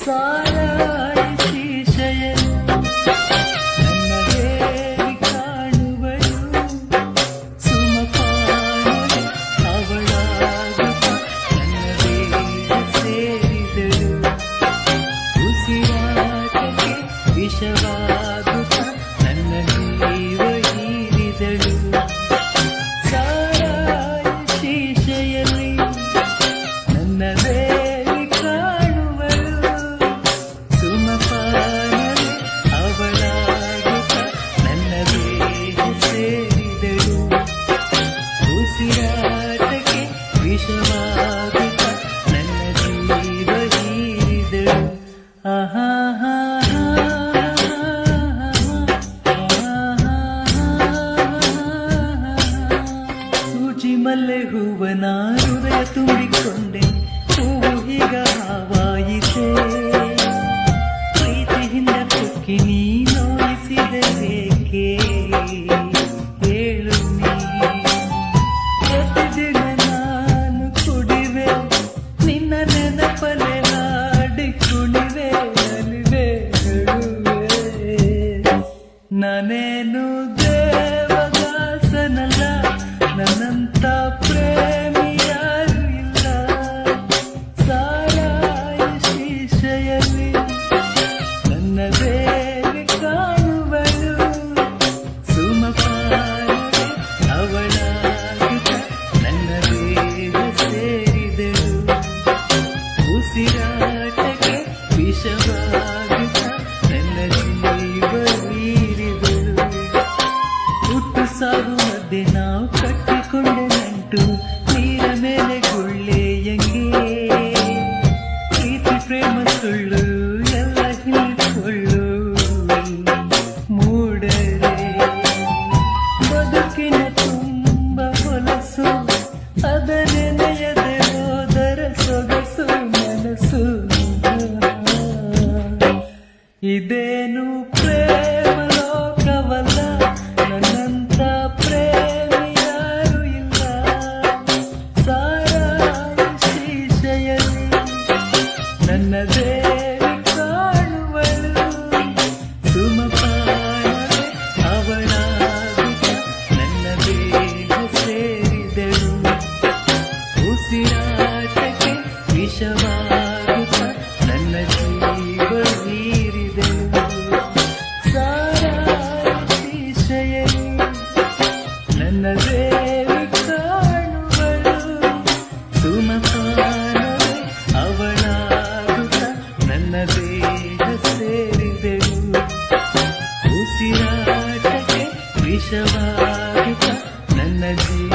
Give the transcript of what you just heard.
ಸಾರಾಯಿ ಶೀಶೆಯಲ್ಲಿ ನನ್ನ ಹೇಳಿ ಕಾಣುವಳು ಸುಮಪಾನಲಿ ಅವಳಾಗುತ್ತ ನನ್ನ ದೇಹ ಸೇರಿದಳು ಉಸಿರಾಟಕ್ಕೆ ವಿಷವಾಗುತ್ತ ನನ್ನ ಜೀವ ಹೀರಿದಳು ಸಾರಾಯಿ ಶೀಶೆಯಲ್ಲಿ ನನ್ನ ದೇವಿ ಕಾಣುವಳು ಸುಮಪಾನಲಿ ಅವಳಾಗುತ್ತ ನನ್ನ ದೇಹ ಸೇರಿದಳು ಉಸಿರಾಟಕ್ಕೆ ವಿಷವಾಗುತ್ತ ನನ್ನ ಜೀವ ಹೀರಿದಳು ಆಹಾ ಸೂಜಿ ಮಲ್ಲೆ ಹೂವನ ಹೃದಯ ತುಂಬಿಕೊಂಡೆ ಹೂವು ಈಗ ಹಾವಾಯಿತೆ ಪ್ರೀತಿಯಿಂದ ತುಕ್ಕಿ ನೀ ನೋಯಿಸಿದೆ ಏಕೆ ಹೇಳು ನೀ ಪ್ರತಿದಿನ ನಾನು ಕುಡಿವೆ ನಿನ್ನ ನೆನಪಲೆ ಹಾಡಿ ಕುಣಿವೆ ನಲಿವೆ ಹೇಳುವೆ ನಾನೇನು ದೇವದಾಸನಲ್ಲ ನನ್ನಂತ ಪ್ರೇಮಿ ಯಾರು ಇಲ್ಲ ಸಾರಾಯಿ ಶೀಶೆಯಲ್ಲಿ ನನ್ನ ದೇವಿ ಕಾಣುವಳು ಸುಮಪಾನಲಿ ಅವಳಾಗುತ್ತ ನನ್ನ ದೇಹ ಸೇರಿದಳು ಉಸಿರಾಟಕ್ಕೆ ವಿಷವಾಗುತ್ತ ನನ್ನ ಜೀವ ಹೀರಿದಳು ಹುಟ್ಟು ಸಾವು ಮಧ್ಯೆ ನಾವು ಕಟ್ಟಿಕೊಂಡೆ ನಂಟು ನೀರ ಮೇಲೆ ಗುಳ್ಳೆಯಂಗೆ ಪ್ರೀತಿ ಪ್ರೇಮ ಸುಳ್ಳು ಎಲ್ಲ ಹಿಡಿದುಕೊಳ್ಳು ಮೂಡರೆ ಬದುಕಿನ ತುಂಬ ಹೊಲಸು ಅದ ನೆನೆಯದೆ ಹೋದರ ಸೊಗಸು ಮನಸ್ಸು ಇದೇನು ಪ್ರೇಮ ಲೋಕವಲ್ಲ ನನ್ನಂತ ಪ್ರೇಮಿ ಯಾರು ಇಲ್ಲ ಸಾರಾಯಿ ಶೀಶೆಯಲ್ಲಿ ನನ್ನ ದೇವಿ ಕಾಣುವಳು ಸುಮಪಾನಲಿ ಅವಳಾಗುತ್ತ ನನ್ನ ದೇಹ ಸೇರಿದಳು ಉಸಿರಾಟಕ್ಕೆ ವಿಷವಾಗುತ್ತ ನನ್ನ ಜೀವ ಹೀರಿದಳು ಸಾರಾಯಿ ಶೀಶೆಯಲ್ಲಿ ನನ್ನ ದೇವಿ ಕಾಣುವಳು ಸುಮಪಾನಲಿ ಅವಳಾಗುತ್ತ ನನ್ನ ದೇಹ ಸೇರಿದಳು ಉಸಿರಾಟಕ್ಕೆ ವಿಷವಾಗುತ್ತ ನನ್ನ ಜೀವ